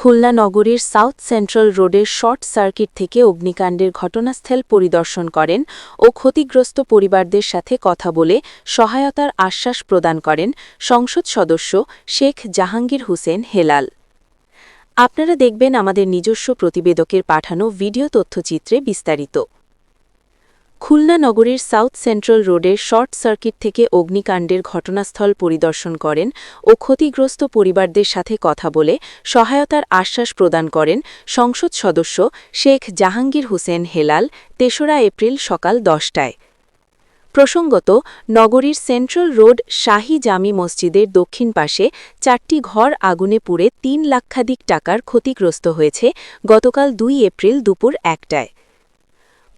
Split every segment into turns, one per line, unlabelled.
খুলনা নগরীর south central রোডের short circuit থেকে অগ্নিকাণ্ডের ঘটনাস্থল পরিদর্শন করেন ও ক্ষতিগ্রস্ত পরিবারদের সাথে কথা বলে সহায়তার আশ্বাস প্রদান করেন সংসদ সদস্য শেখ জাহাঙ্গীর হোসেন হেলাল। আপনারা দেখবেন আমাদের নিজস্ব প্রতিবেদকের পাঠানো ভিডিও তথ্যচিত্রে বিস্তারিত। খুলনা নগরীর সাউথ সেন্ট্রাল রোডের শর্ট সার্কিট থেকে অগ্নিকাণ্ডের ঘটনাস্থল পরিদর্শন করেন ও ক্ষতিগ্রস্ত পরিবারদের সাথে কথা বলে সহায়তার আশ্বাস প্রদান করেন সংসদ সদস্য শেখ জাহাঙ্গীর হোসেন হেলাল ৩রা এপ্রিল সকাল ১০টায়। প্রসঙ্গত, নগরীর সেন্ট্রাল রোড শাহী জামি মসজিদের দক্ষিণ পাশে ৪টি ঘর আগুনে পুড়ে ৩ লাখাধিক টাকার ক্ষতিগ্রস্ত হয়েছে গতকাল ২ এপ্রিল দুপুর ১টায়।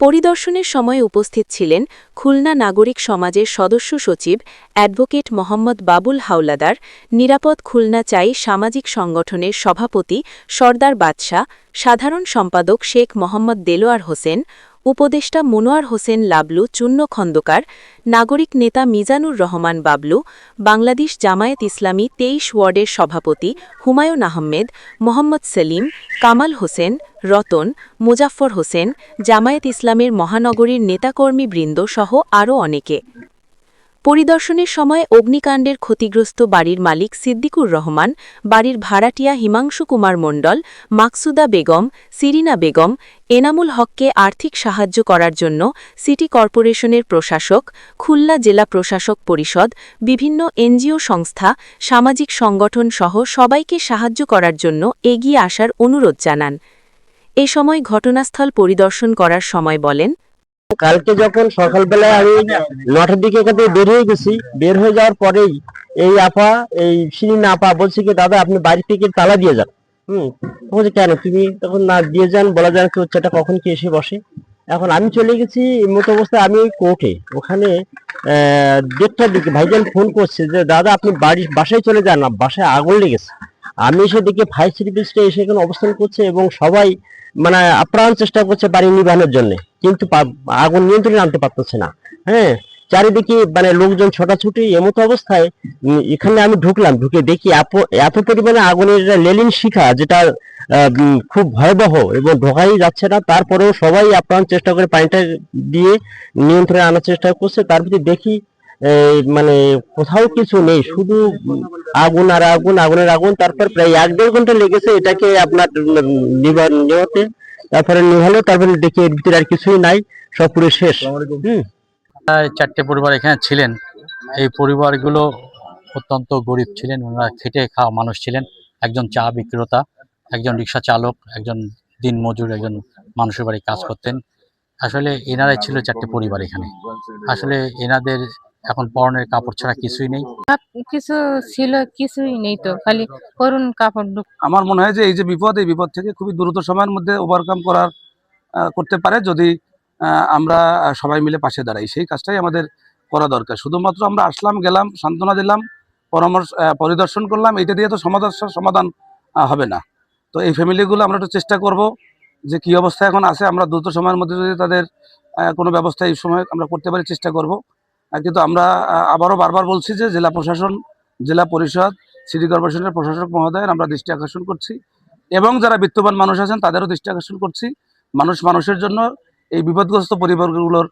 পরিদর্শনের সময় উপস্থিত ছিলেন খুলনা নাগরিক সমাজের সদস্য সচিব অ্যাডভোকেট মোহাম্মদ বাবুল হাওলাদার, নিরাপদ খুলনা চাই সামাজিক সংগঠনের সভাপতি সরদার বাদশাহ, সাধারণ সম্পাদক শেখ মোহাম্মদ দেলোয়ার হোসেন, উপদেষ্টা মনোয়ার হোসেন লাবলু চূন্য খন্দকার, নাগরিক নেতা মিজানুর রহমান বাবলু, বাংলাদেশ জামায়াত ইসলামী ২৩ ওয়ার্ডের সভাপতি হুমায়ুন আহমেদ, মোহাম্মদ সেলিম, কামাল হোসেন, রতন, মুজাফফর হোসেন, জামায়াত ইসলামের মহানগরীর নেতাকর্মীবৃন্দ সহ আরও অনেকে। পরিদর্শনের সময় অগ্নিকাণ্ডের ক্ষতিগ্রস্ত বাড়ির মালিক সিদ্দিকুর রহমান, বাড়ির ভাড়াটিয়া হিমাংশু কুমার মণ্ডল, মাকসুদা বেগম, সিরিনা বেগম, এনামুল হককে আর্থিক সাহায্য করার জন্য সিটি কর্পোরেশনের প্রশাসক, খুলনা জেলা প্রশাসক পরিষদ, বিভিন্ন এনজিও সংস্থা, সামাজিক সংগঠন সহ সবাইকে সাহায্য করার জন্য এগিয়ে আসার অনুরোধ জানান। এ সময় ঘটনাস্থল পরিদর্শন করার সময় বলেন,
কালকে যখন সকালবেলায় আমি ৯টার দিকে এখান থেকে বের হয়ে গেছি, বের হয়ে যাওয়ার পরেই এই আপা, এই শিরিনা আপা বলছে কি, দাদা আপনি বাড়ি থেকে তালা দিয়ে যান। বলছে কেন, তুমি তখন না দিয়ে যান, বলা যায় কি হচ্ছে এটা কখন কি এসে বসে। এখন আমি চলে গেছি মতো অবস্থায়, আমি ওই কোর্টে ওখানে ১:৩০টার দিকে ভাইজান ফোন করছে যে দাদা আপনি বাসায় চলে যান, না বাসায় আগুন লেগেছে। আমি এসে দেখি ফায়ার সার্ভিসটা এসে এখানে অবস্থান করছে এবং সবাই মানে আপ্রাণ চেষ্টা করছে বাড়ি নিবানোর জন্য, কিন্তু আগুন নিয়ন্ত্রণে আনতে পারতেছে না। চারিদিকে মানে লোকজন ছোটাছুটি, এমতো অবস্থায় এখানে আমি ঢুকলাম, ঢুকে দেখি এত পরিমাণে আগুনের লেলিন শিখা, যেটা খুব ভয়াবহ এবং ঢোকাই যাচ্ছে না। তারপরেও সবাই আপ্রাণ চেষ্টা করে পানিটা দিয়ে নিয়ন্ত্রণে আনার চেষ্টা করছে। তার ভিতরে দেখি মানে কোথাও কিছু নেই, শুধু আগুন আর আগুন, আগুনের আগুন। তারপর প্রায় ১-১.৫ ঘন্টা লেগেছে এটাকে আপনার নেওয়াতে। তারপরে নিভালো, তারপরে দেখি এর ভিতরে আর কিছুই নাই, সব পুরো শেষ।
৪টে পরিবার এখানে ছিলেন। এই পরিবারগুলো অত্যন্ত গরিব ছিলেন, ওনারা খেটে খাওয়া মানুষ ছিলেন। একজন চা বিক্রেতা, একজন রিক্সা চালক, একজন দিনমজুর, একজন মানুষের বাড়ি কাজ করতেন। আসলে এনারাই ছিল ৪টে পরিবার এখানে। আসলে এনাদের এখন পরনের কাপড় ছাড়া কিছুই নেই,
কিছু ছিল, কিছুই নেই, তো খালি করুন কাপড়।
আমার মনে হয় যে এই যে বিপদ, এই বিপদ থেকে খুবই দ্রুত সময়ের মধ্যে ওভারকাম করতে পারে যদি আমরা সবাই মিলে পাশে দাঁড়াই। সেই কাজটাই আমাদের করা দরকার। শুধুমাত্র আমরা আসলাম, গেলাম, সান্ত্বনা দিলাম, পরিদর্শন করলাম, এটা দিয়ে তো সমাধান হবে না। তো এই ফ্যামিলিগুলো আমরা একটু চেষ্টা করব যে কি অবস্থা এখন আছে, আমরা দ্রুত সময়ের মধ্যে যদি তাদের কোনো ব্যবস্থা এই সময় আমরা করতে পারি চেষ্টা করব। কিন্তু আমরা আবারও বারবার বলছি যে জেলা প্রশাসন, জেলা পরিষদ, সিটি কর্পোরেশনের প্রশাসক মহোদয়ের আমরা দৃষ্টি আকর্ষণ করছি এবং যারা বিত্তবান মানুষ আছেন তাদেরও দৃষ্টি আকর্ষণ করছি। মানুষের জন্য এই বিপদগ্রস্ত পরিবারগুলোর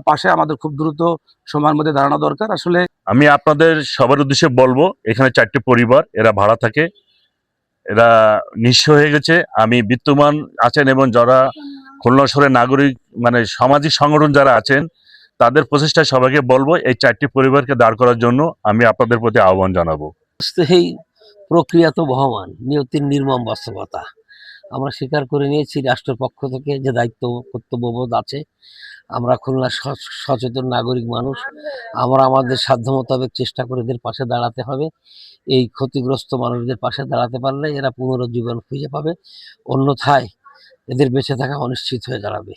পাশে আমাদের খুব দ্রুত সময়ের মধ্যে দাঁড়ানো দরকার। আসলে
আমি আপনাদের সবার উদ্দেশ্যে বলবো, এখানে ৪টে পরিবার, এরা ভাড়া থাকে, এরা নিঃস্ব হয়ে গেছে। আমি বিত্তমান আছেন এবং যারা খুলনা শহরের নাগরিক মানে সামাজিক সংগঠন যারা আছেন, তাদের প্রচেষ্টায় সবাইকে বলবো এই ৪টি পরিবারকে দাঁড় করার জন্য আমি আপনাদের প্রতি আহ্বান জানাবো।
এই প্রক্রিয়া তো বহমান, নিয়তির নির্মম বাস্তবতা আমরা স্বীকার করে নিয়েছি। রাষ্ট্রের পক্ষ থেকে যে দায়িত্ব কর্তব্যবোধ আছে, আমরা খুলনা সচেতন নাগরিক মানুষ, আমরা আমাদের সাধ্য মোতাবেক চেষ্টা করে এদের পাশে দাঁড়াতে হবে। এই ক্ষতিগ্রস্ত মানুষদের পাশে দাঁড়াতে পারলে এরা পুনরুজ্জীবন খুঁজে পাবে, অন্যথায় এদের বেঁচে থাকা অনিশ্চিত হয়ে দাঁড়াবে।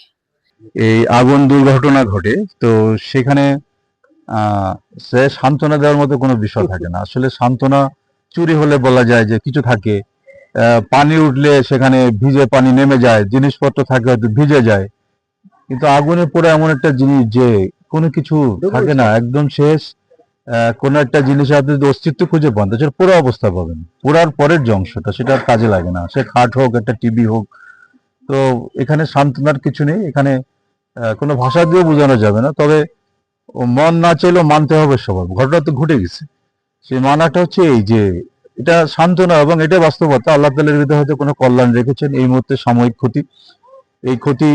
এই আগুন দুর্ঘটনা ঘটে, তো সেখানে সে সান্ত্বনা দেওয়ার মতো কোনো বিষয় থাকে না। আসলে সান্ত্বনা চুরি হলে বলা যায় যে কিছু থাকে, পানি উঠলে সেখানে ভিজে পানি নেমে যায়, জিনিসপত্র থাকে হয়তো ভিজে যায়, কিন্তু আগুনে পড়ে এমন একটা জিনিস যে কোনো কিছু থাকে না, একদম শেষ। কোনো একটা জিনিসের আপনি যদি অস্তিত্ব খুঁজে পান তাছাড়া পুরো অবস্থা পাবেন, পুরার পরের যে অংশটা সেটা আর কাজে লাগে না, সে খাট হোক একটা টিভি হোক। তো এখানে সান্ত্বনার কিছু নেই, এখানে কোনো ভাষা দিয়ে বোঝানো যাবে না। তবে ও মন না চাইলেও মানতে হবে সবার, ঘটনা তো ঘটে গেছে। সেই মানাটা হচ্ছে এই যে এটা সান্ত্বনা এবং এটা বাস্তবতা, আল্লাহ তাআলার ভিতরে হয়তো কোনো কল্যাণ রেখেছেন। এই মুহূর্তে সাময়িক ক্ষতি, এই ক্ষতি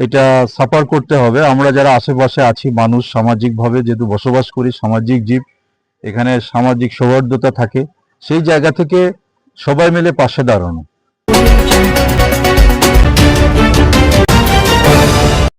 এটা সাফার করতে হবে। আমরা যারা আশেপাশে আছি মানুষ, সামাজিকভাবে যেহেতু বসবাস করি, সামাজিক জীব, এখানে সামাজিক সৌহার্দ্যতা থাকে, সেই জায়গা থেকে সবাই মিলে পাশে দাঁড়ানো।